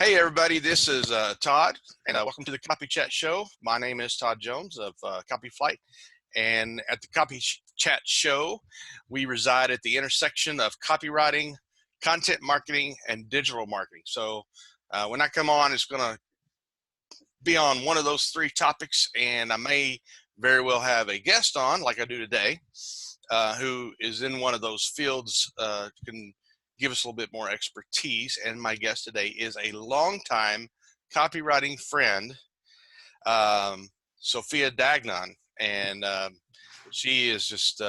Hey everybody, this is Todd, and welcome to the Copychat show. My name is Todd Jones of Copyflight, and at the Copychat show, we reside at the intersection of copywriting, content marketing, and digital marketing. So when I come on, it's going to be on one of those three topics, and I may very well have a guest on, like I do today, who is in one of those fields, can give us a little bit more expertise. And my guest today is a longtime copywriting friend, Sophia Dagnon. And she is just,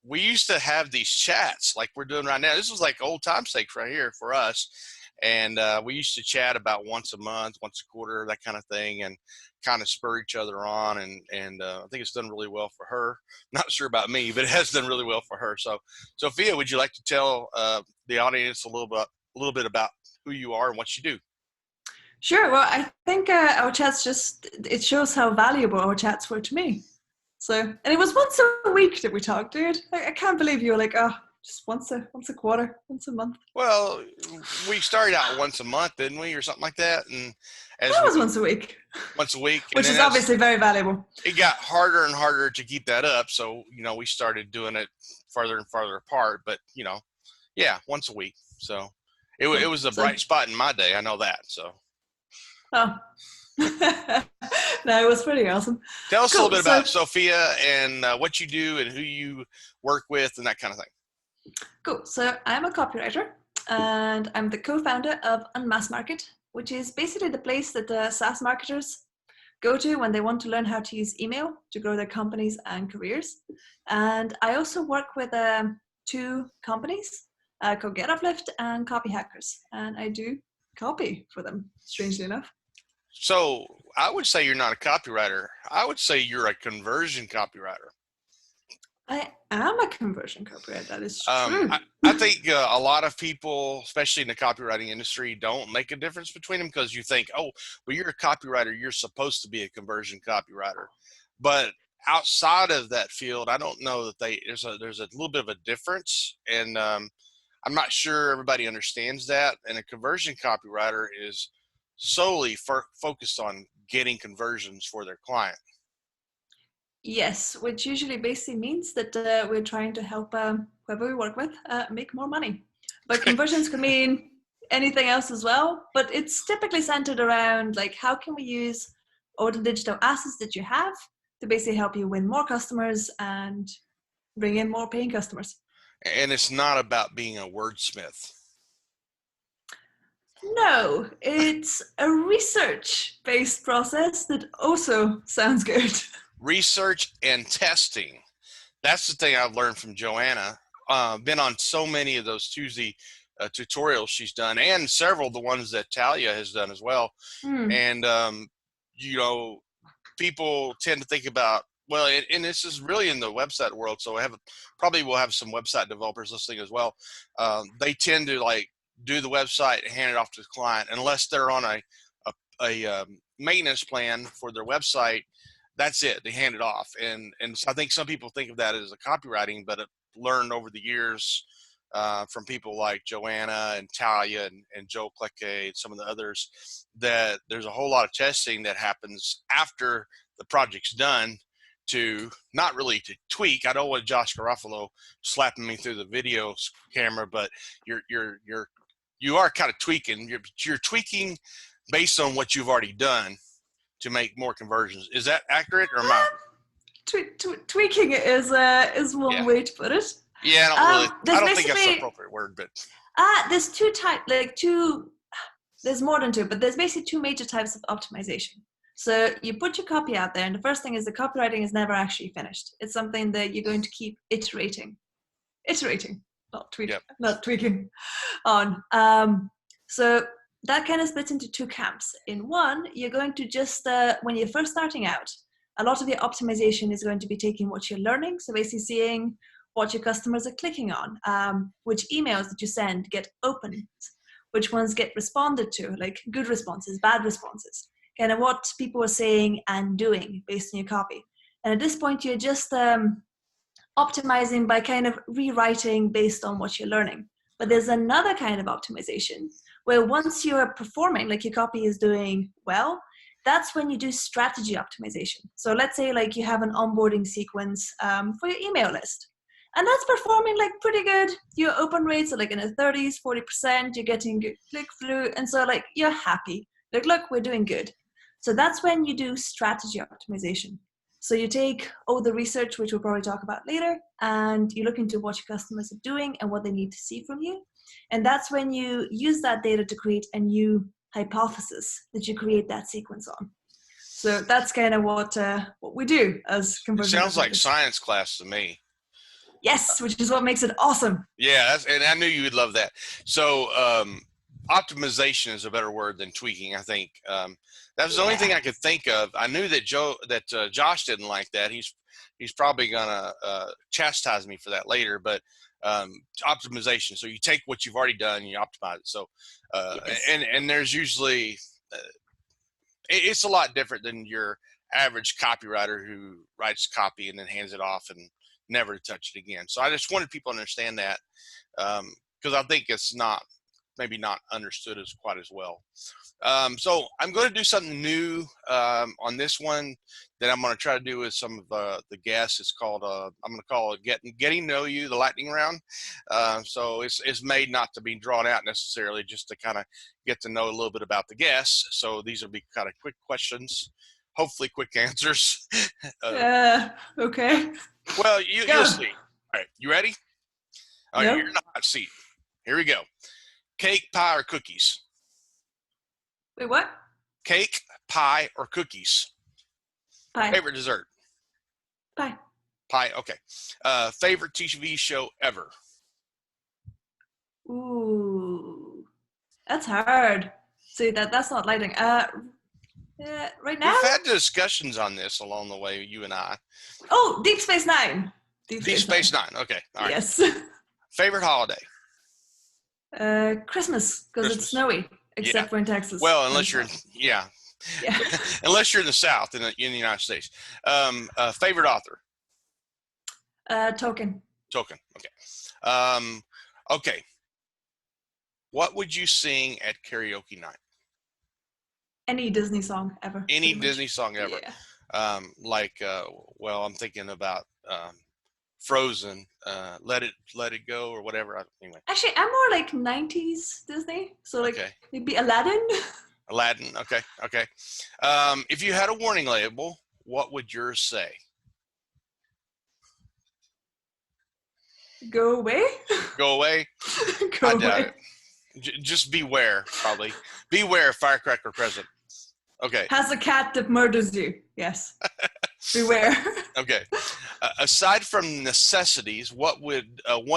we used to have these chats like we're doing right now. This was like old time sake right here for us. And we used to chat about once a month, once a quarter, that kind of thing, and kind of spur each other on. And I think it's done really well for her. Not sure about me, but it has done really well for her. So, Sophia, would you like to tell the audience a little bit about who you are and what you do? Sure. Well, I think our chats it shows how valuable our chats were to me. So, and it was once a week that we talked, dude. I can't believe you were like, oh, just once a quarter, once a month. Well, we started out once a month, didn't we, or something like that? And that was once a week. Once a week, which is obviously very valuable. It got harder and harder to keep that up, so we started doing it farther and farther apart. But yeah, once a week. So it was a bright spot in my day. I know that. So. Oh. No, it was pretty awesome. Tell us a little bit about Sophia and what you do and who you work with and that kind of thing. Cool. So I'm a copywriter and I'm the co-founder of Unmask Market, which is basically the place that the SaaS marketers go to when they want to learn how to use email to grow their companies and careers. And I also work with two companies called Get Uplift and Copy Hackers, and I do copy for them, strangely enough. So I would say you're not a copywriter. I would say you're a conversion copywriter. I am a conversion copywriter. That is true. I think a lot of people, especially in the copywriting industry, don't make a difference between them because you think, oh, well, you're a copywriter. You're supposed to be a conversion copywriter. But outside of that field, I don't know that there's a little bit of a difference. And I'm not sure everybody understands that. And a conversion copywriter is solely focused on getting conversions for their client. Yes, which usually basically means that we're trying to help whoever we work with make more money. But conversions could mean anything else as well. But it's typically centered around like how can we use all the digital assets that you have to basically help you win more customers and bring in more paying customers. And it's not about being a wordsmith. No, it's a research-based process that also sounds good. Research and testing. That's the thing I've learned from Joanna. Been on so many of those Tuesday tutorials she's done, and several of the ones that Talia has done as well. And people tend to think about, well, and this is really in the website world. So we'll have some website developers listening as well. They tend to like do the website and hand it off to the client unless they're on a maintenance plan for their website. That's it. They hand it off. And so I think some people think of that as a copywriting, but I've learned over the years from people like Joanna and Talia and Joe Klecke and some of the others that there's a whole lot of testing that happens after the project's done to not really to tweak. I don't want Josh Garofalo slapping me through the video camera, but you are kind of tweaking. You're tweaking based on what you've already done to make more conversions. Is that accurate, or am I? Tweaking is one way to put it. Yeah, I don't think that's the appropriate word, but there's there's more than two, but there's basically two major types of optimization. So you put your copy out there, and the first thing is the copywriting is never actually finished. It's something that you're going to keep iterating, not tweaking on. So that kind of splits into two camps. In one, you're going to just, when you're first starting out, a lot of your optimization is going to be taking what you're learning. So basically seeing what your customers are clicking on, which emails that you send get opened, which ones get responded to, like good responses, bad responses, kind of what people are saying and doing based on your copy. And at this point, you're just optimizing by kind of rewriting based on what you're learning. But there's another kind of optimization where once you're performing, like your copy is doing well, that's when you do strategy optimization. So let's say like you have an onboarding sequence for your email list. And that's performing like pretty good. Your open rates are like in the 30s, 40%. You're getting good click-through. And so like you're happy. Like, look, we're doing good. So that's when you do strategy optimization. So you take all the research, which we'll probably talk about later, and you look into what your customers are doing and what they need to see from you. And that's when you use that data to create a new hypothesis that you create that sequence on. So that's kind of what we do as conversion. It sounds like science class to me. Yes, which is what makes it awesome. Yeah, and I knew you would love that. So optimization is a better word than tweaking, I think. That was the only thing I could think of. I knew that Josh didn't like that. He's probably gonna chastise me for that later. But optimization. So you take what you've already done and you optimize it. So Yes. and there's usually it's a lot different than your average copywriter who writes copy and then hands it off and never to touch it again. So I just wanted people to understand that because I think it's maybe not understood as quite as well. So I'm going to do something new on this one that I'm going to try to do with some of the guests. It's called I'm going to call it getting to know you, the lightning round. So it's made not to be drawn out necessarily, just to kind of get to know a little bit about the guests. So these will be kind of quick questions, hopefully quick answers. Okay. Well, you'll see. All right, you ready? All right, Yep. you're in the hot seat. Here we go. Cake, pie, or cookies? Wait, what? Cake, pie, or cookies? Pie. Favorite dessert? Pie. Pie, okay. Favorite TV show ever? Ooh, that's hard. See, that's not lighting. Right now? We've had discussions on this along the way, you and I. Oh, Deep Space Nine. Deep Space Nine. Okay, all right. Yes. Favorite holiday? Christmas, because it's snowy, except for in Texas. Well, unless you're, yeah. unless you're in the South in the United States. Favorite author? Tolkien. Tolkien. Okay. Okay. What would you sing at karaoke night? Any Disney song ever. Any Disney song ever. Yeah. Well, I'm thinking about Frozen, Let It Go, or whatever. Anyway. Actually, I'm more like 90s Disney. So like maybe Aladdin. Aladdin. Okay. If you had a warning label, what would yours say? Go away. Go away. Go away. Just beware, probably. Beware, firecracker present. Okay. Has a cat that murders you. Yes. Beware. Okay. Aside from necessities, what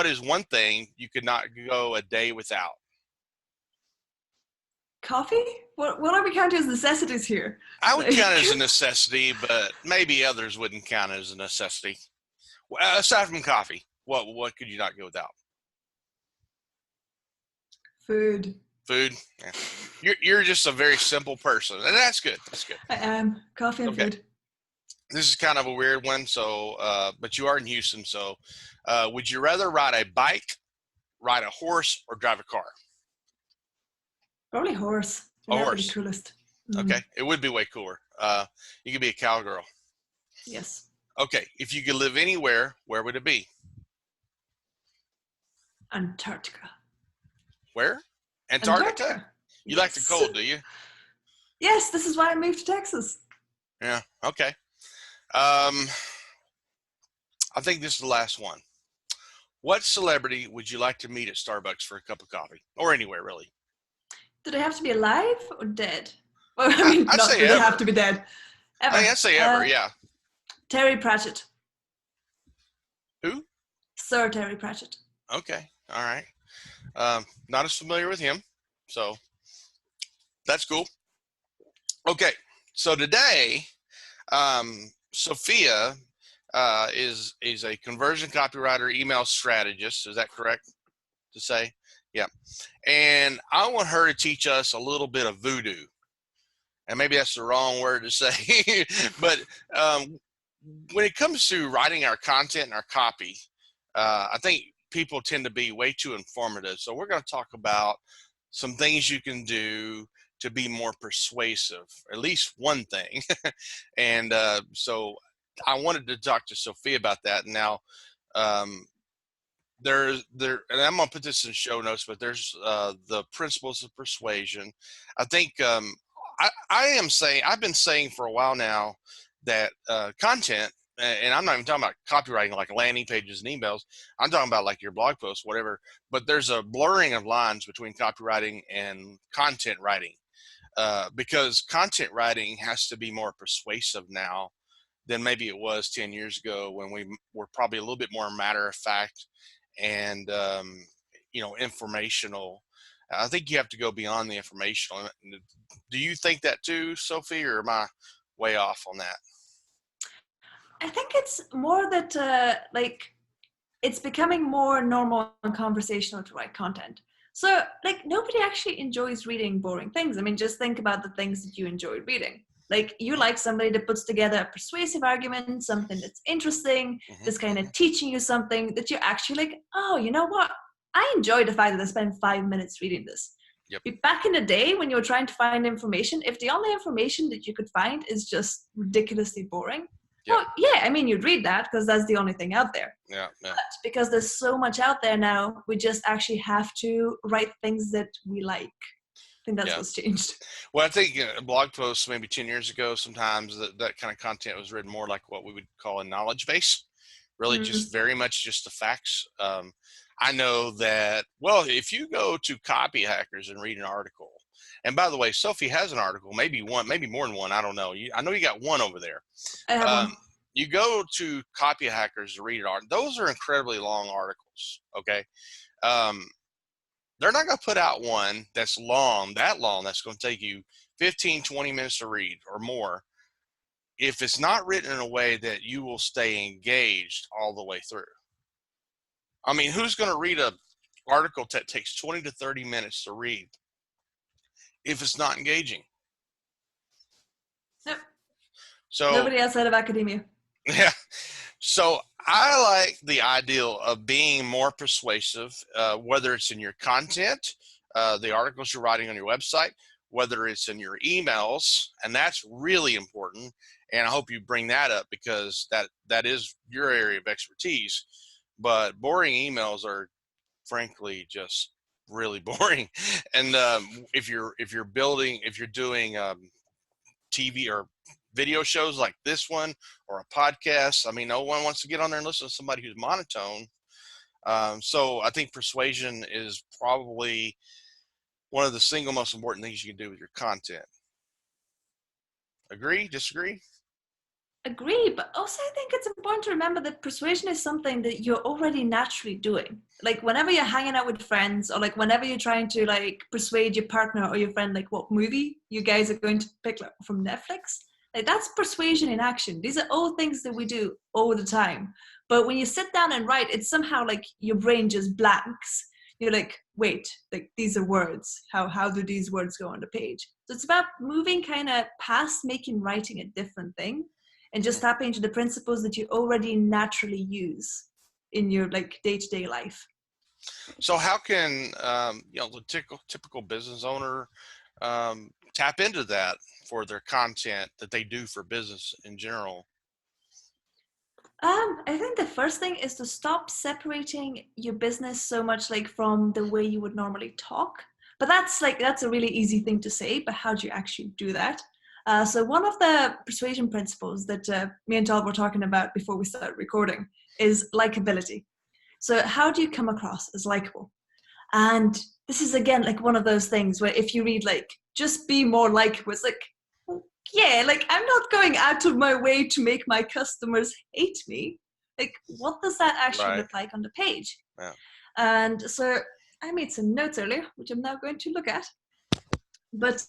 is one thing you could not go a day without? Coffee? What are we counting as necessities here? I would count it as a necessity, but maybe others wouldn't count it as a necessity. Aside from coffee, what could you not go without? Food. Yeah. You're just a very simple person, and that's good. I am. Coffee and food. This is kind of a weird one, so but you are in Houston, so would you rather ride a bike, ride a horse, or drive a car? Probably horse. A horse. The coolest. Okay, it would be way cooler. You could be a cowgirl. Yes. Okay, if you could live anywhere, where would it be? Antarctica. Where? Antarctica? You like the cold, do you? Yes, this is why I moved to Texas. Yeah, okay. I think this is the last one. What celebrity would you like to meet at Starbucks for a cup of coffee? Or anywhere, really. Do they have to be alive or dead? Well, I mean, I'd say do ever. They have to be dead. Ever. I'd say ever, yeah. Terry Pratchett. Who? Sir Terry Pratchett. Okay, all right. Not as familiar with him, so that's cool. Okay, so today, Sophia is a conversion copywriter, email strategist. Is that correct to say? Yeah. And I want her to teach us a little bit of voodoo. And maybe that's the wrong word to say, but when it comes to writing our content and our copy, I think people tend to be way too informative. So we're going to talk about some things you can do to be more persuasive, at least one thing. And so I wanted to talk to Sophia about that. Now, um, and I'm gonna put this in show notes, but there's the principles of persuasion. I think I've been saying for a while now that content, and I'm not even talking about copywriting like landing pages and emails. I'm talking about like your blog posts, whatever. But there's a blurring of lines between copywriting and content writing, because content writing has to be more persuasive now than maybe it was 10 years ago, when we were probably a little bit more matter of fact and informational. I think you have to go beyond the informational. Do you think that too, Sophie, or am I way off on that? I think it's more that it's becoming more normal and conversational to write content. So like nobody actually enjoys reading boring things. I mean, just think about the things that you enjoy reading. Like you like somebody that puts together a persuasive argument, something that's interesting, that's kind of teaching you something that you're actually like, oh, you know what? I enjoy the fact that I spent 5 minutes reading this. Yep. Back in the day when you were trying to find information, if the only information that you could find is just ridiculously boring, Yep. well, yeah, I mean, you'd read that because that's the only thing out there. Yeah. But because there's so much out there now, we just actually have to write things that we like. I think that's what's changed. Well, I think blog posts maybe 10 years ago, sometimes that kind of content was written more like what we would call a knowledge base, really just very much just the facts. I know that, well, if you go to Copy Hackers and read an article, and by the way, Sophie has an article, maybe one, maybe more than one, I don't know. I know you got one over there. I have one. You go to Copy Hackers to read an article. Those are incredibly long articles, okay? They're not going to put out one that's that's going to take you 15, 20 minutes to read or more if it's not written in a way that you will stay engaged all the way through. I mean, who's going to read an article that takes 20 to 30 minutes to read if it's not engaging? Nope. So nobody outside of academia. Yeah. So I like the ideal of being more persuasive, whether it's in your content, the articles you're writing on your website, whether it's in your emails, and that's really important. And I hope you bring that up because that is your area of expertise. But boring emails are frankly just really boring. And if you're doing TV or video shows like this one or a podcast, I mean, no one wants to get on there and listen to somebody who's monotone. So I think persuasion is probably one of the single most important things you can do with your content. Agree? Disagree? Agree, but also I think it's important to remember that persuasion is something that you're already naturally doing. Like whenever you're hanging out with friends, or like whenever you're trying to like persuade your partner or your friend, like what movie you guys are going to pick from Netflix, like that's persuasion in action. These are all things that we do all the time. But when you sit down and write, it's somehow like your brain just blanks. You're like, wait, like these are words. How do these words go on the page? So it's about moving kind of past making writing a different thing and just tapping into the principles that you already naturally use in your like day-to-day life. So how can the typical business owner tap into that for their content that they do for business in general? I think the first thing is to stop separating your business so much like from the way you would normally talk. But that's a really easy thing to say, but how do you actually do that? So one of the persuasion principles that me and Todd were talking about before we started recording is likability. So how do you come across as likable? And this is again like one of those things where if you read like just be more likable, it's like, yeah, like I'm not going out of my way to make my customers hate me. Like what does that actually look like on the page? Yeah. And so I made some notes earlier, which I'm now going to look at. But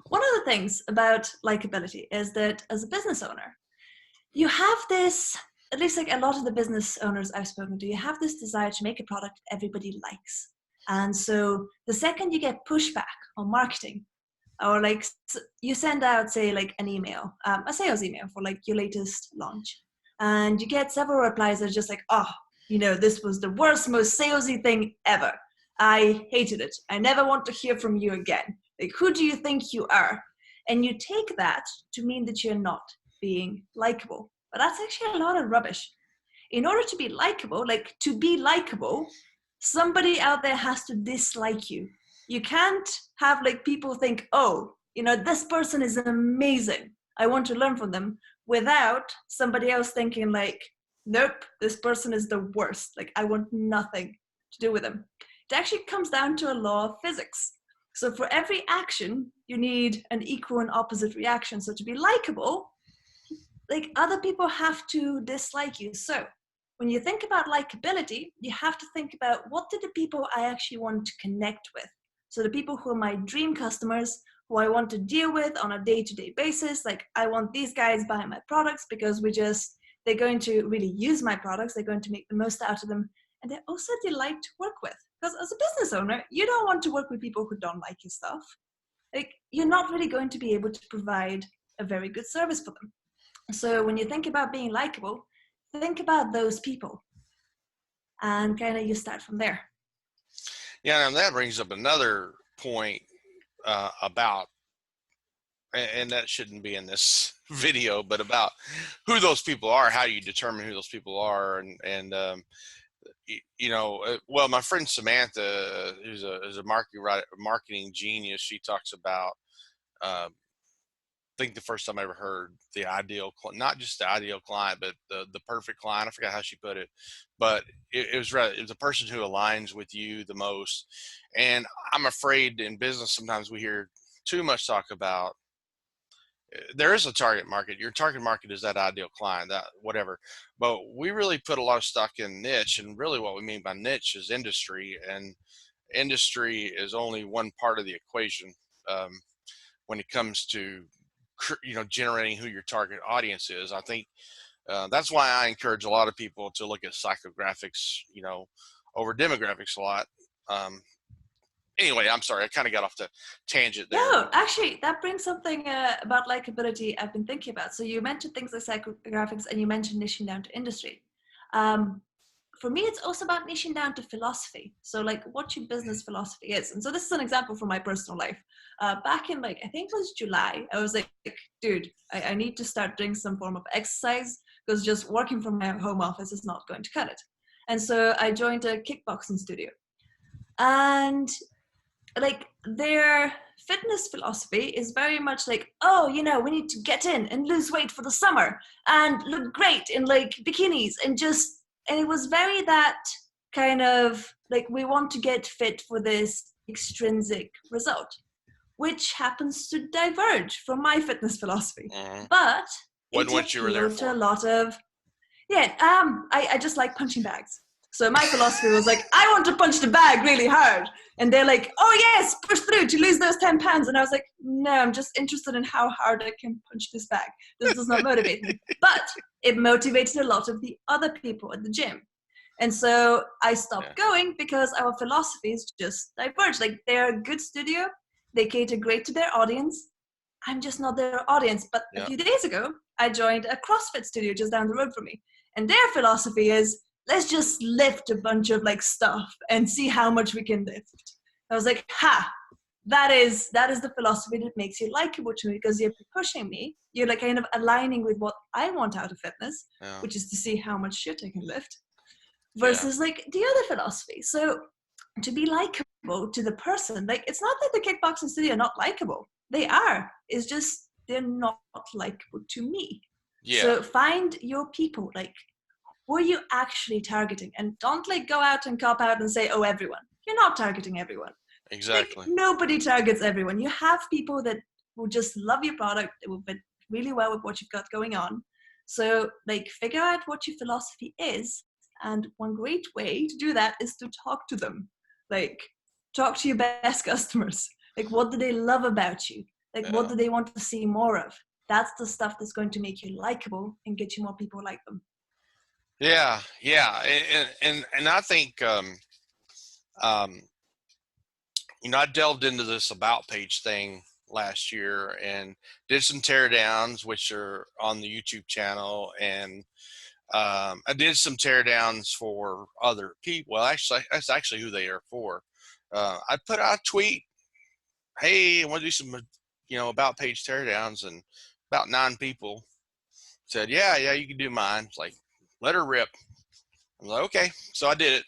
one of the things about likability is that as a business owner, you have this, at least like a lot of the business owners I've spoken to, you have this desire to make a product everybody likes. And so the second you get pushback on marketing, or like you send out, say like an email, a sales email for like your latest launch, and you get several replies that are just like, oh, this was the worst, most salesy thing ever. I hated it. I never want to hear from you again. Like, who do you think you are? And you take that to mean that you're not being likable. But that's actually a lot of rubbish. In order to be likable, somebody out there has to dislike you. You can't have people think, oh, this person is amazing, I want to learn from them, without somebody else thinking nope, this person is the worst. I want nothing to do with them. It actually comes down to a law of physics. So for every action, you need an equal and opposite reaction. So to be likable, other people have to dislike you. So when you think about likability, you have to think about, what are the people I actually want to connect with? So the people who are my dream customers, who I want to deal with on a day-to-day basis. I want these guys buying my products because they're going to really use my products. They're going to make the most out of them. And they're also a delight to work with. Because as a business owner, you don't want to work with people who don't like your stuff. You're not really going to be able to provide a very good service for them. So when you think about being likable, think about those people. And kind of you start from there. Yeah, and that brings up another point about, and that shouldn't be in this video, but about who those people are. How do you determine who those people are? Well, my friend Samantha, who's a marketing genius, she talks about, I think the first time I ever heard the ideal, not just the ideal client, but the perfect client. I forgot how she put it, but it was a person who aligns with you the most. And I'm afraid in business, sometimes we hear too much talk about, there is a target market. Your target market is that ideal client, that whatever. But we really put a lot of stock in niche, and really what we mean by niche is industry, and industry is only one part of the equation when it comes to generating who your target audience is. I think that's why I encourage a lot of people to look at psychographics, over demographics a lot. Anyway, I'm sorry, I kind of got off the tangent there. No, actually, that brings something about likability I've been thinking about. So you mentioned things like psychographics, and you mentioned niching down to industry. For me, it's also about niching down to philosophy. So what your business philosophy is. And so this is an example from my personal life. Back in I think it was July, I was like, dude, I need to start doing some form of exercise, because just working from my home office is not going to cut it. And so I joined a kickboxing studio. And their fitness philosophy is very much oh, we need to get in and lose weight for the summer and look great in bikinis, and it was very that kind of we want to get fit for this extrinsic result, which happens to diverge from my fitness philosophy. But what you were there for? To a lot of, I just like punching bags. So my philosophy was I want to punch the bag really hard. And they're oh yes, push through to lose those 10 pounds. And I was no, I'm just interested in how hard I can punch this bag. This does not motivate me. But it motivated a lot of the other people at the gym. And so I stopped going because our philosophies just diverged. They're a good studio. They cater great to their audience. I'm just not their audience. But a few days ago, I joined a CrossFit studio just down the road from me. And their philosophy is, let's just lift a bunch of stuff and see how much we can lift. I was that is the philosophy that makes you likable to me, because you're pushing me. You're kind of aligning with what I want out of fitness, which is to see how much shit I can lift, versus the other philosophy. So to be likable to the person, it's not that the kickboxing studio are not likable. They are. It's just they're not likable to me. Yeah. So find your people. Who are you actually targeting? And don't go out and cop out and say, oh, everyone. You're not targeting everyone. Exactly. Nobody targets everyone. You have people that will just love your product. They will fit really well with what you've got going on. So figure out what your philosophy is. And one great way to do that is to talk to them. Talk to your best customers. What do they love about you? What do they want to see more of? That's the stuff that's going to make you likable and get you more people like them. Yeah. And I think, I delved into this about page thing last year and did some teardowns, which are on the YouTube channel. And I did some teardowns for other people. Well, actually, that's actually who they are for. I put out a tweet, hey, I want to do some, about page teardowns, and about 9 people said, yeah, you can do mine. It's like, let her rip. I was like, okay. So I did it.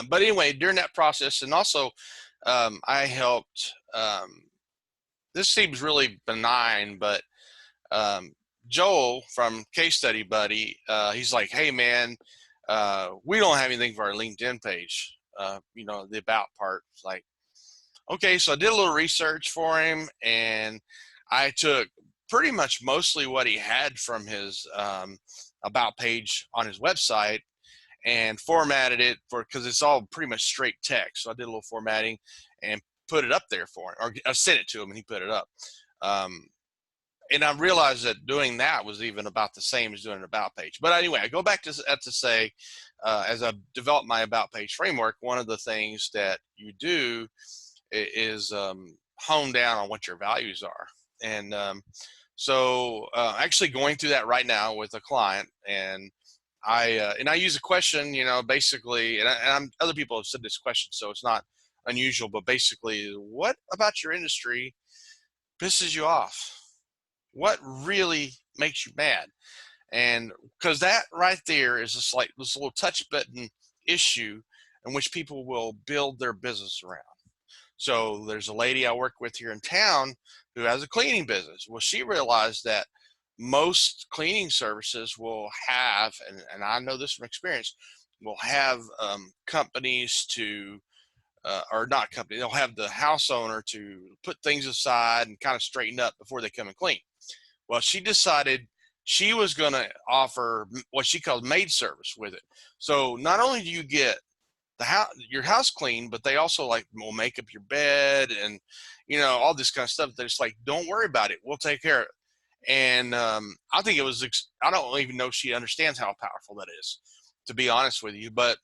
But anyway, during that process, and also I helped, this seems really benign, but Joel from Case Study Buddy, he's like, hey man, we don't have anything for our LinkedIn page. The about part. It's like, okay, so I did a little research for him, and I took pretty much mostly what he had from his about page on his website and formatted it because it's all pretty much straight text. So I did a little formatting and put it up there for him, or I sent it to him and he put it up. And I realized that doing that was even about the same as doing an about page. But anyway, I go back to say, as I developed my about page framework, one of the things that you do is hone down on what your values are. And so actually going through that right now with a client, and I use a question, basically, and other people have said this question, so it's not unusual, but basically, what about your industry pisses you off? What really makes you mad? And because that right there is just like this little touch button issue in which people will build their business around. So there's a lady I work with here in town who has a cleaning business. Well, she realized that most cleaning services will have, and I know this from experience, will have companies to, or not company, they'll have the house owner to put things aside and kind of straighten up before they come and clean. Well, she decided she was going to offer what she calls maid service with it. So not only do you get your house clean, but they also will make up your bed and all this kind of stuff. They're just like, don't worry about it, we'll take care of it. And I think it was, I don't even know if she understands how powerful that is, to be honest with you, but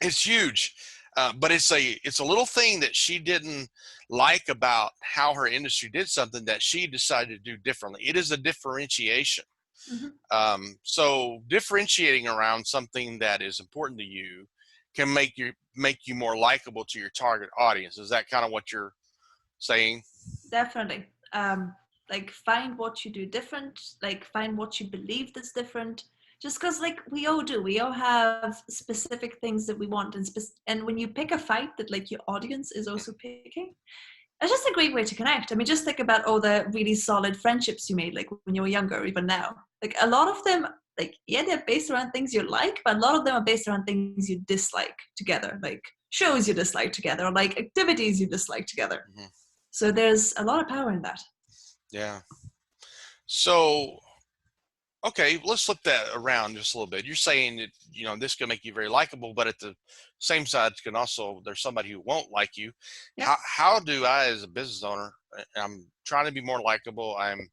it's huge. But it's a little thing that she didn't like about how her industry did something that she decided to do differently. It is a differentiation. Mm-hmm. So differentiating around something that is important to you can make you more likable to your target audience. Is that kind of what you're saying? Definitely. Find what you do different, find what you believe that's different. Just because we all do, we all have specific things that we want, and when you pick a fight that your audience is also picking, it's just a great way to connect. I mean, just think about all the really solid friendships you made when you were younger, or even now. A lot of them, they're based around things you like, but a lot of them are based around things you dislike together, shows you dislike together, or activities you dislike together. Mm-hmm. So there's a lot of power in that. Yeah. So, okay, let's flip that around just a little bit. You're saying that, this can make you very likable, but at the same side, there's somebody who won't like you. Yep. How do I, as a business owner, I'm trying to be more likable. I'm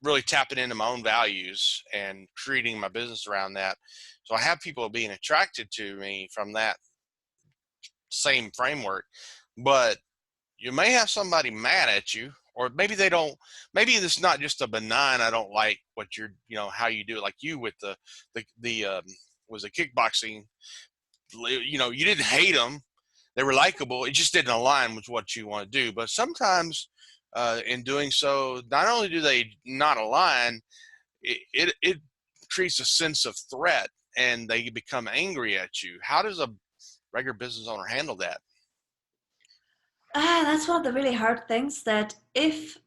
really tapping into my own values and creating my business around that. So I have people being attracted to me from that same framework, but you may have somebody mad at you, or maybe they don't, maybe it's not just a benign, I don't like what you're, how you do it, like you with the was a kickboxing, you didn't hate them. They were likable. It just didn't align with what you want to do. But sometimes in doing so, not only do they not align, it creates a sense of threat and they become angry at you. How does a regular business owner handle that? That's one of the really hard things, that if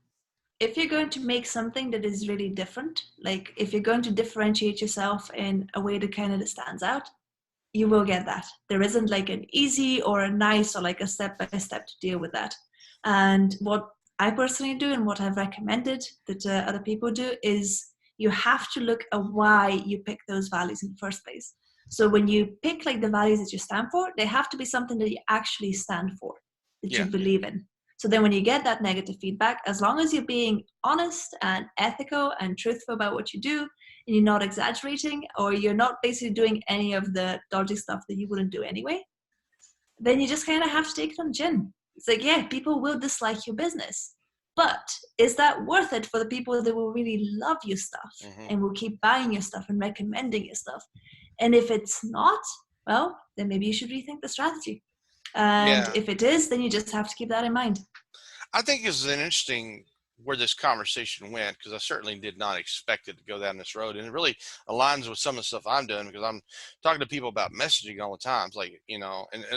you're going to make something that is really different, if you're going to differentiate yourself in a way that kind of stands out, you will get that. There isn't an easy or a nice or a step-by-step to deal with that. And what I personally do, and what I've recommended that other people do, is you have to look at why you pick those values in the first place. So when you pick the values that you stand for, they have to be something that you actually stand for, that you believe in. So then when you get that negative feedback, as long as you're being honest and ethical and truthful about what you do, and you're not exaggerating, or you're not basically doing any of the dodgy stuff that you wouldn't do anyway, then you just kind of have to take it on the chin. It's yeah, people will dislike your business, But is that worth it for the people that will really love your stuff and will keep buying your stuff and recommending your stuff? And if it's not, well, then maybe you should rethink the strategy. And Yeah. if it is, then you just have to keep that in mind. I think it's an interesting where this conversation went, because I certainly did not expect it to go down this road, and it really aligns with some of the stuff I'm doing, because I'm talking to people about messaging all the time. It's like, and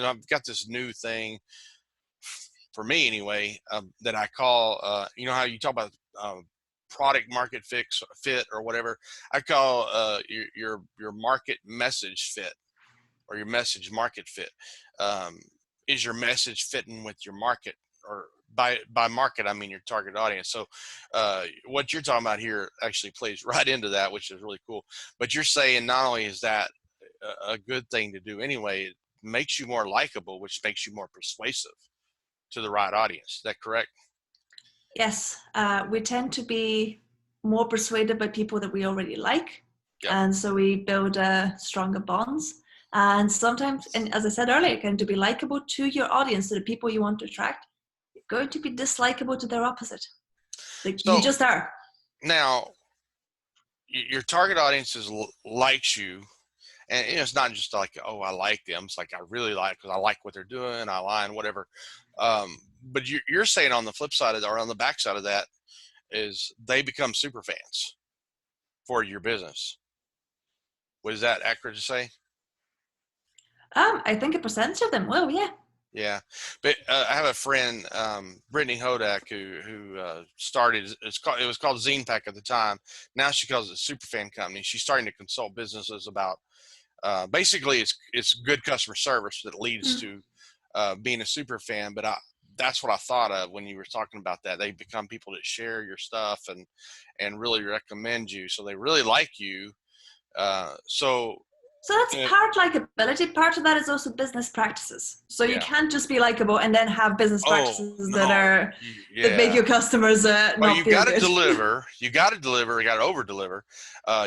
I've got this new thing for me anyway, that I call, how you talk about product market fit or whatever. I call your market message fit, or your message market fit. Is your message fitting with your market? Or by market, I mean your target audience. So what you're talking about here actually plays right into that, which is really cool. But you're saying not only is that a good thing to do anyway, it makes you more likable, which makes you more persuasive to the right audience. Is that correct? Yes, we tend to be more persuaded by people that we already like. Yep. And so we build stronger bonds. And sometimes, and as I said earlier, can to be likable to your audience, to the people you want to attract, you're going to be dislikable to their opposite. Like, So you just are. now your target audience likes you, and it's not just like, oh, I like them. It's like, I really like, because I like what they're doing, I line, whatever. But you're saying on the flip side of that, or on the back side of that, is they become super fans for your business. Was that accurate to say? I think a percentage of them will, yeah. Yeah, but I have a friend, Brittany Hodak, who started. It was called Zine Pack at the time. Now she calls it Superfan Company. She's starting to consult businesses about. Basically, it's good customer service that leads to being a super fan. But that's what I thought of when you were talking about that. They become people that share your stuff and really recommend you. So they really like you. So that's part likability. Part of that is also business practices. So you can't just be likable and then have business practices that make your customers not feel good. You got to deliver. You got to deliver. You got to over deliver.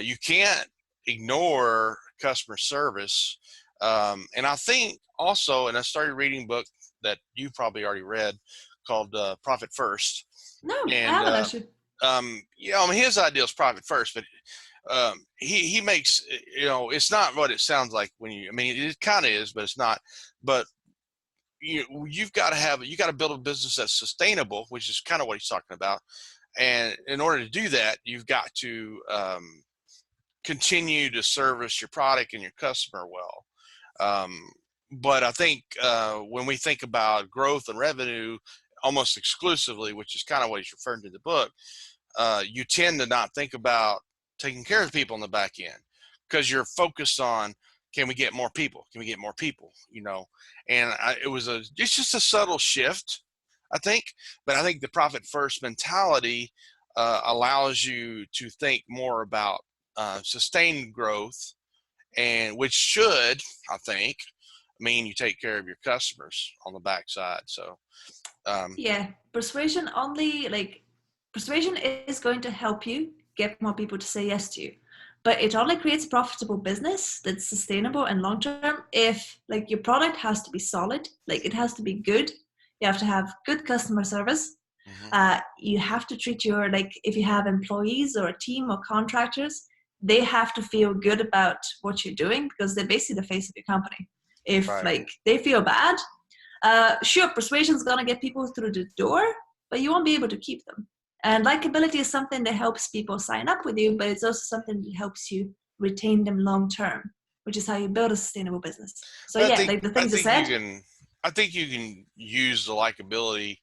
You can't ignore customer service. And I think also, and I started reading a book that you probably already read called Profit First. No, I haven't actually. His idea is profit first, but he makes, it's not what it sounds like it kind of is, but it's not. But you've got to build a business that's sustainable, which is kind of what he's talking about. And in order to do that, you've got to continue to service your product and your customer well. But I think when we think about growth and revenue almost exclusively, which is kind of what he's referring to in the book, you tend to not think about taking care of people on the back end, because you're focused on, can we get more people? Can we get more people? And it's just a subtle shift, I think. But I think the profit first mentality allows you to think more about sustained growth, and which should, I think, mean you take care of your customers on the backside. So persuasion is going to help you get more people to say yes to you, but it only creates a profitable business that's sustainable and long-term if your product has to be solid, it has to be good. You have to have good customer service. You have to treat if you have employees or a team or contractors, they have to feel good about what you're doing, because they're basically the face of your company. If they feel bad, sure, persuasion is going to get people through the door, but you won't be able to keep them. And likability is something that helps people sign up with you, but it's also something that helps you retain them long term, which is how you build a sustainable business. So the things I said. I think you can use the likability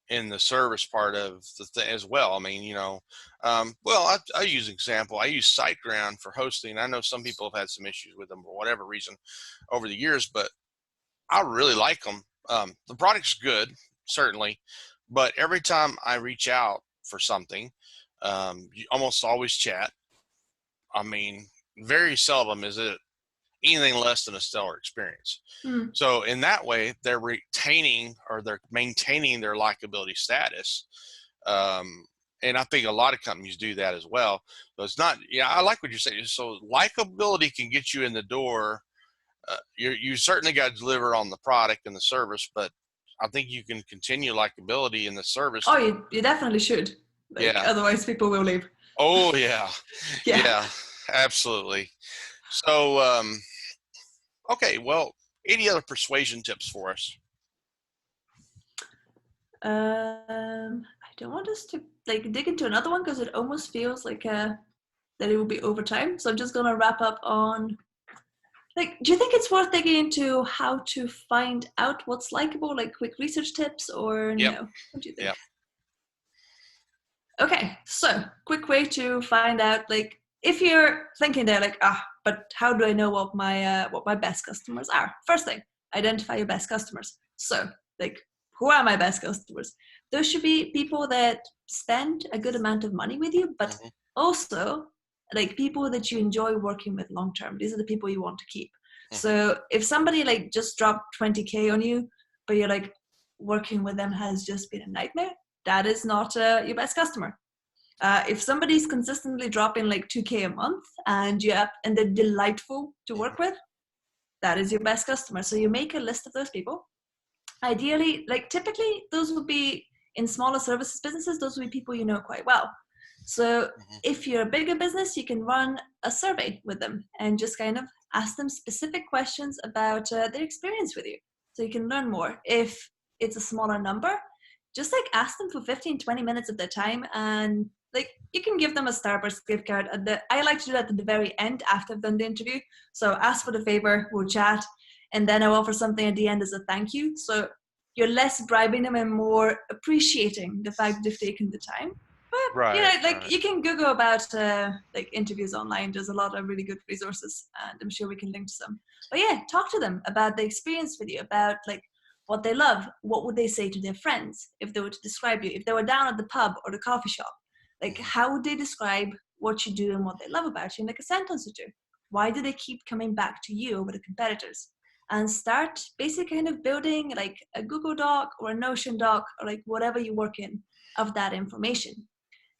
in the service part of the thing as well. I mean, I use an example. I use SiteGround for hosting. I know some people have had some issues with them for whatever reason over the years, but I really like them. The product's good, certainly, but every time I reach out for something, you almost always chat. I mean, very seldom is it anything less than a stellar experience. So in that way, they're retaining, or they're maintaining their likability status. And I think a lot of companies do that as well. So it's not, I like what you're saying. So likability can get you in the door. You certainly got to deliver on the product and the service, but I think you can continue likability in the service. Oh, you definitely should. Like, Yeah. otherwise people will leave. Oh yeah. Yeah. Yeah, absolutely. So, okay, well, any other persuasion tips for us? I don't want us to like dig into another one because it almost feels like that it will be over time. So I'm just gonna wrap up on, like, do you think it's worth digging into how to find out what's likable, like quick research tips, or Yep. no? What do you think? Yep. Okay, so quick way to find out, like, if you're thinking there, like, but how do I know what my best customers are? First thing, identify your best customers. So, like, who are my best customers? Those should be people that spend a good amount of money with you, but Mm-hmm. also like people that you enjoy working with long term. These are the people you want to keep. Mm-hmm. So if somebody like just dropped 20K on you, but you're like, working with them has just been a nightmare, that is not your best customer. If somebody's consistently dropping like 2K a month and they're delightful to work with, that is your best customer. So you make a list of those people. Ideally, like typically those would be in smaller services businesses, those would be people you know quite well. So Mm-hmm. if you're a bigger business, you can run a survey with them and just kind of ask them specific questions about their experience with you. So you can learn more. If it's a smaller number, just like ask them for 15-20 minutes of their time, and like you can give them a Starbucks gift card I like to do that at the very end after I've done the interview. So ask for the favor, we'll chat, and then I'll offer something at the end as a thank you. So you're less bribing them and more appreciating the fact they've taken the time. But you know, Right. like Right. you can Google about like interviews online. There's a lot of really good resources, and I'm sure we can link to some. But yeah, talk to them about the experience with you, about like what they love. What would they say to their friends if they were to describe you? If they were down at the pub or the coffee shop, like Mm-hmm. how would they describe what you do and what they love about you in like a sentence or two? Why do they keep coming back to you over the competitors? And start basically kind of building like a Google Doc or a Notion doc or like whatever you work in of that information.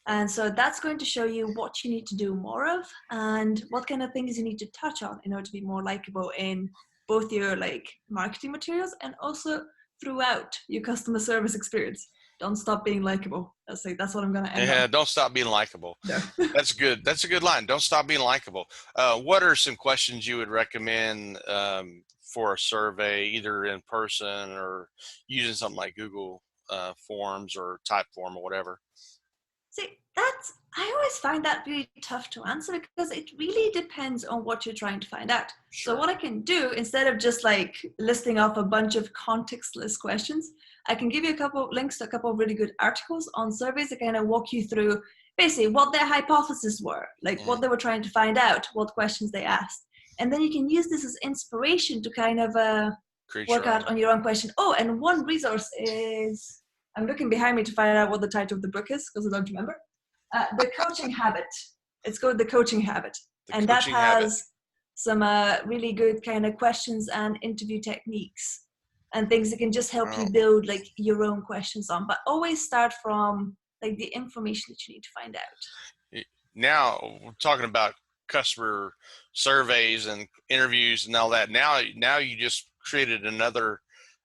And so that's going to show you what you need to do more of and what kind of things you need to touch on in order to be more likable in both your like marketing materials and also throughout your customer service experience. Don't stop being likable. That's what I'm going to end Yeah, on. don't stop being likable. No. That's good. That's a good line. Don't stop being likable. What are some questions you would recommend for a survey, either in person or using something like Google Forms or Typeform or whatever? See, I always find that really tough to answer because it really depends on what you're trying to find out. So Sure. what I can do, instead of just like listing off a bunch of contextless questions, I can give you a couple of links to a couple of really good articles on surveys that kind of walk you through basically what their hypotheses were, like Mm-hmm. what they were trying to find out, what questions they asked. And then you can use this as inspiration to kind of Create work your out own. on your own question. Oh, and one resource is, I'm looking behind me to find out what the title of the book is because I don't remember. The Coaching Habit. It's called The Coaching Habit. The And that coaching habit. has some really good kind of questions and interview techniques and things that can just help Oh. you build like your own questions on. But always start from like the information that you need to find out. Now we're talking about customer surveys and interviews and all that. Now you just created another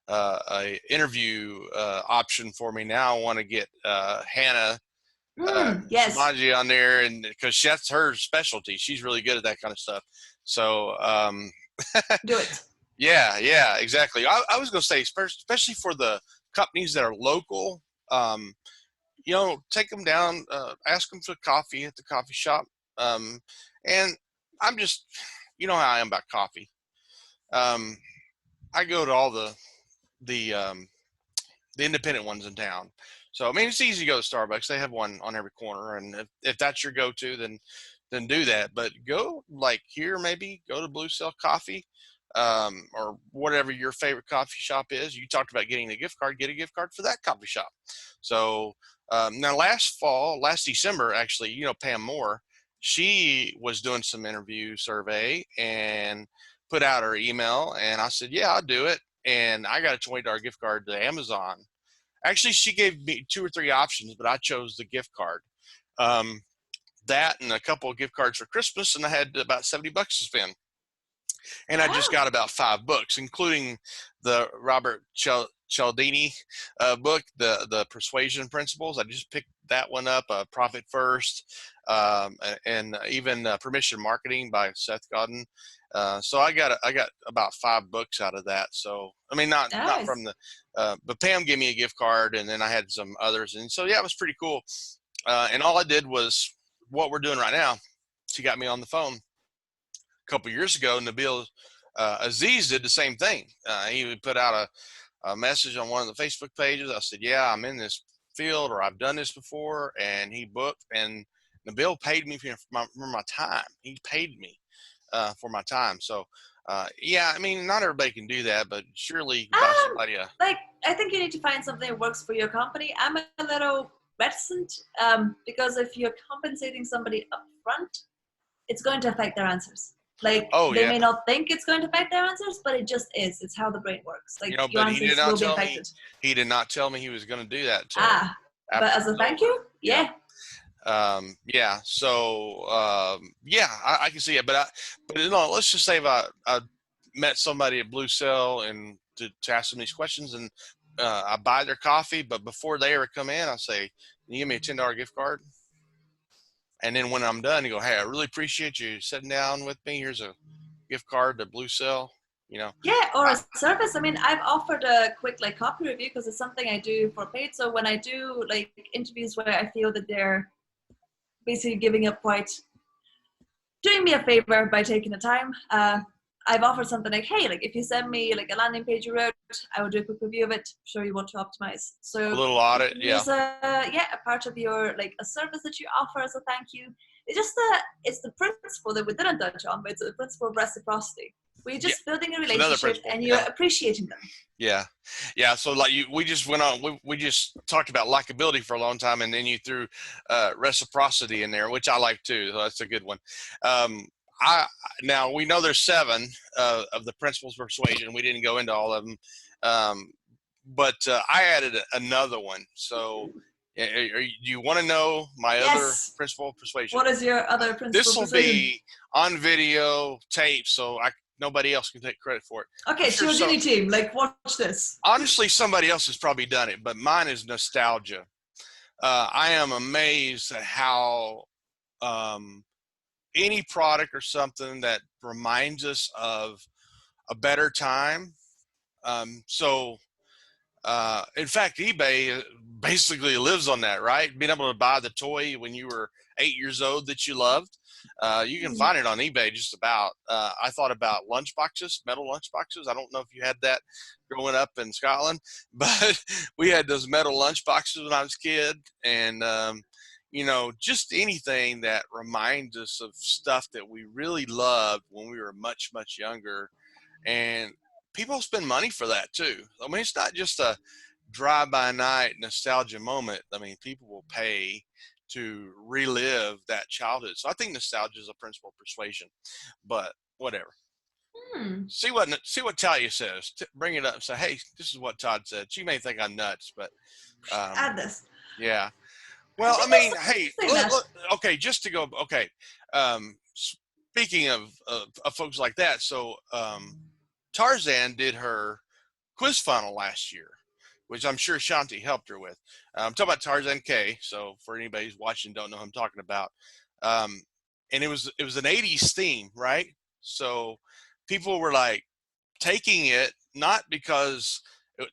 a interview option for me. Now I want to get Hannah Yes. Samaji on there, and because that's her specialty. She's really good at that kind of stuff. So Do it. yeah, exactly. I was going to say, especially for the companies that are local, take them down, ask them for coffee at the coffee shop. And I'm just, you know how I am about coffee. I go to all the independent ones in town. So, I mean, it's easy to go to Starbucks. They have one on every corner. And if that's your go-to, then do that. But go like here, maybe go to Blue Cell Coffee, or whatever your favorite coffee shop is. You talked about getting a gift card, get a gift card for that coffee shop. So now last December, actually, Pam Moore, she was doing some interview survey and put out her email, and I said, yeah, I'll do it. And I got a $20 gift card to Amazon. Actually, she gave me 2 or 3 options, but I chose the gift card. That and a couple of gift cards for Christmas, and I had about $70 to spend. And I just Wow. got about 5 books, including the Robert Cialdini book, the Persuasion Principles. I just picked that one up. Profit First, and even Permission Marketing by Seth Godin. So I got about 5 books out of that. So I mean, not Nice. from the, but Pam gave me a gift card, and then I had some others, and so yeah, it was pretty cool. And all I did was what we're doing right now. She got me on the phone a couple years ago. Nabil Aziz did the same thing. He put out a message on one of the Facebook pages. I said, yeah, I'm in this field, or I've done this before, and he booked, and Nabil paid me for my time. He paid me for my time. So yeah, I mean, not everybody can do that, but surely you can buy somebody a. Like, I think you need to find something that works for your company. I'm a little reticent because if you're compensating somebody up front, it's going to affect their answers. Like, Oh they yeah, may not think it's going to affect their answers, but it just is. It's how the brain works. Like, you know, your but he did answers not will be tell me. affected. He did not tell me he was going to do that till Ah, after but it as a was thank over. you, yeah. Yeah, so yeah, I can see it, but no, let's just say if I met somebody at Blue Cell and to ask them these questions, and I buy their coffee, but before they ever come in, I say, can you give me a $10 gift card? And then when I'm done, you go, hey, I really appreciate you sitting down with me. Here's a gift card to Blue Cell. You know, Yeah, or a service. I mean, I've offered a quick like copy review because it's something I do for paid. So when I do like interviews where I feel that they're basically giving up quite, doing me a favor by taking the time, I've offered something like, hey, like if you send me like a landing page you wrote, I will do a quick review of it, show you what to optimize. a So little audit. Yeah. there's a part of your like a service that you offer as a thank you. It's just it's the principle that we didn't touch on, but it's the principle of reciprocity. We're Yeah. just building a It's another relationship principle. and you're Yeah. appreciating them. Yeah. Yeah. So like we just went on, we just talked about likability for a long time, and then you threw reciprocity in there, which I like too. So that's a good one. Now we know there's 7 of the principles of persuasion. We didn't go into all of them. But I added another one. So do you want to know my other principle of persuasion? What is your other principle This of will persuasion? be on video tape, so nobody else can take credit for it. Okay, sure Cialdini team, like watch this. Honestly, somebody else has probably done it, but mine is nostalgia. I am amazed at how any product or something that reminds us of a better time. In fact, eBay basically lives on that, right? Being able to buy the toy when you were 8 years old that you loved. You can find it on eBay just about. I thought about lunchboxes, metal lunchboxes. I don't know if you had that growing up in Scotland, but we had those metal lunchboxes when I was a kid. And, you know, just anything that reminds us of stuff that we really loved when we were much, much younger. And people spend money for that too. I mean, it's not just a drive-by-night nostalgia moment. I mean, people will pay to relive that childhood. So I think nostalgia is a principle of persuasion, but whatever. See what Talia says. Bring it up and say, hey, this is what Todd said. She may think I'm nuts, but add this. Yeah. Well, I mean, hey, look, okay, just to go, okay. Speaking of folks like that, so Tarzan did her quiz funnel last year, which I'm sure Shanti helped her with. I'm talking about Tarzan K. So for anybody who's watching, don't know who I'm talking about. And it was an 80s theme, right? So people were like taking it, not because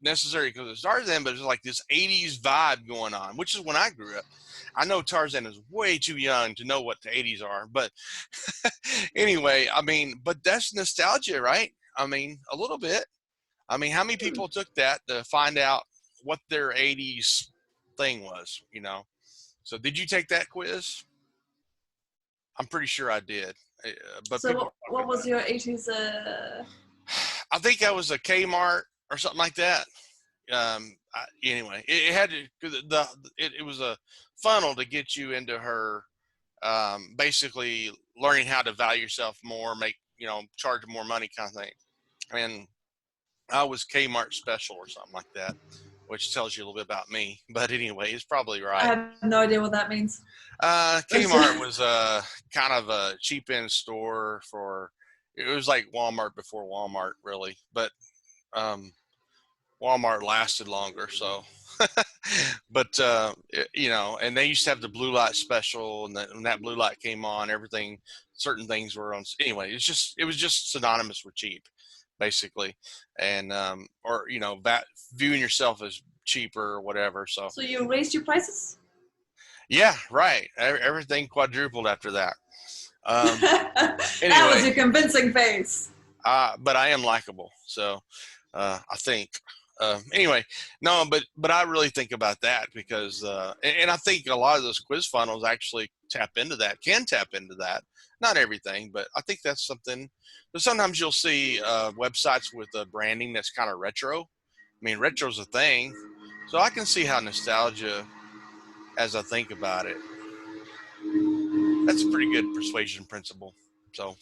necessarily because it's Tarzan, but it's like this 80s vibe going on, which is when I grew up. I know Tarzan is way too young to know what the 80s are, but anyway, I mean, but that's nostalgia, right? I mean, a little bit. I mean, how many people took that to find out what their 80s thing was, you know? So did you take that quiz? I'm pretty sure I did. But so what was your 80s? I think I was a Kmart or something like that. Anyway, it had to, it was a funnel to get you into her, basically learning how to value yourself more, make, you know, charge more money kind of thing. And I was Kmart special or something like that, which tells you a little bit about me. But anyway, it's probably right. I have no idea what that means. Kmart was kind of a cheap end store for, it was like Walmart before Walmart, really. But Walmart lasted longer. So, but you know, and they used to have the blue light special, and when that blue light came on, everything, certain things were on. Anyway, it was just synonymous with cheap, basically, and or you know, viewing yourself as cheaper or whatever. So you raised your prices? yeah, right. Everything quadrupled after that. That was Anyway, your convincing face. but I am likable, so I think. Anyway, no, but I really think about that because, and I think a lot of those quiz funnels actually can tap into that. Not everything, but I think that's something. But sometimes you'll see websites with branding that's kind of retro. I mean, retro's a thing, so I can see how nostalgia, as I think about it, that's a pretty good persuasion principle. So.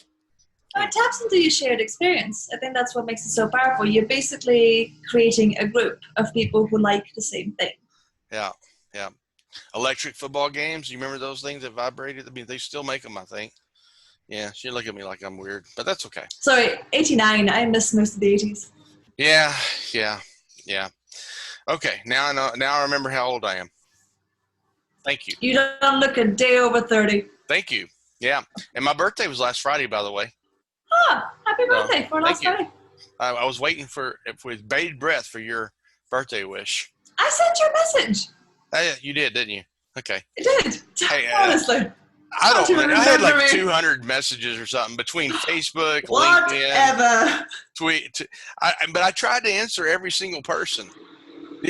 It taps into your shared experience. I think that's what makes it so powerful. You're basically creating a group of people who like the same thing. Yeah, yeah. Electric football games. You remember those things that vibrated? I mean, they still make them, I think. Yeah, she look at me like I'm weird, but that's okay. Sorry, 89. I missed most of the 80s. Yeah, yeah, yeah. Okay, now I know. Now I remember how old I am. Thank you. You don't look a day over 30. Thank you. Yeah, and my birthday was last Friday, by the way. Ah, happy birthday for last Friday. I was waiting with bated breath for your birthday wish. I sent you a message. You did, didn't you? Okay. I did. Hey, honestly. I had like 200 messages or something between Facebook, LinkedIn, tweet. But I tried to answer every single person.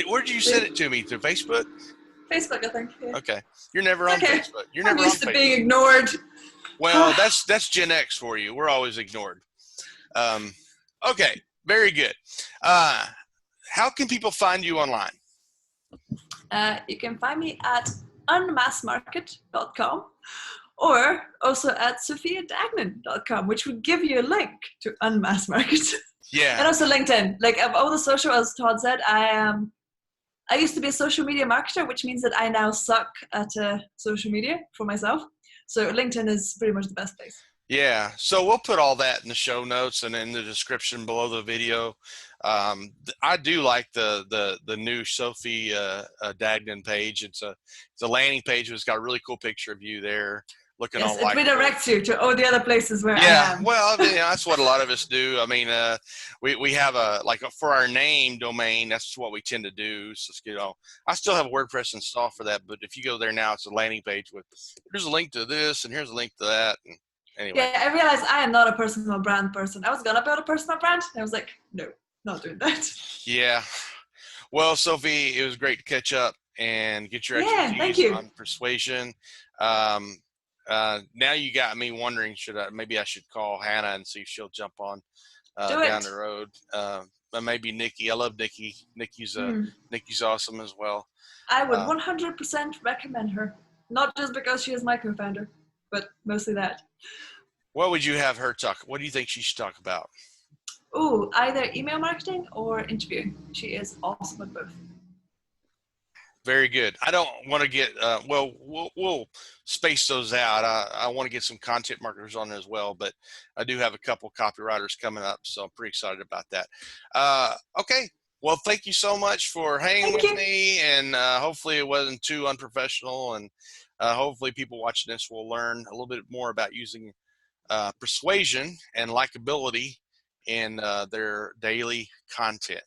Where did you send it to me? Through Facebook? Facebook, I think. Yeah. Okay. You're never on Facebook. You're never used to being ignored. Well, that's Gen X for you. We're always ignored. Okay. Very good. How can people find you online? You can find me at unmassmarket.com or also at sophiadagnon.com, which would give you a link to Unmassmarket. Yeah. And also LinkedIn. Like of all the social, as Todd said, I used to be a social media marketer, which means that I now suck at social media for myself. So LinkedIn is pretty much the best place. Yeah. So we'll put all that in the show notes and in the description below the video. I do like the new Sophia Dagnon page. It's a landing page. It's got a really cool picture of you there. Looking all it redirects you to all the other places where I am. Well, I mean, that's what a lot of us do. I mean, we have for our name domain, that's what we tend to do. So, you know, I still have WordPress installed for that, but if you go there now, it's a landing page with, here's a link to this and here's a link to that. And anyway. Yeah, I realized I am not a personal brand person. I was going to build a personal brand. And I was like, no, not doing that. Yeah. Well, Sophie, it was great to catch up and get your expertise on persuasion. Now you got me wondering, maybe I should call Hannah and see if she'll jump on down the road. Maybe Nikki. I love Nikki. Nikki's awesome as well. I would 100% recommend her. Not just because she is my co-founder, but mostly that. What would you have her talk? What do you think she should talk about? Ooh, either email marketing or interviewing. She is awesome at both. Very good. I don't want to get, we'll space those out. I want to get some content marketers on as well, but I do have a couple copywriters coming up, so I'm pretty excited about that. Okay. Well, thank you so much for hanging with me, and hopefully it wasn't too unprofessional, and hopefully people watching this will learn a little bit more about using persuasion and likability in their daily content.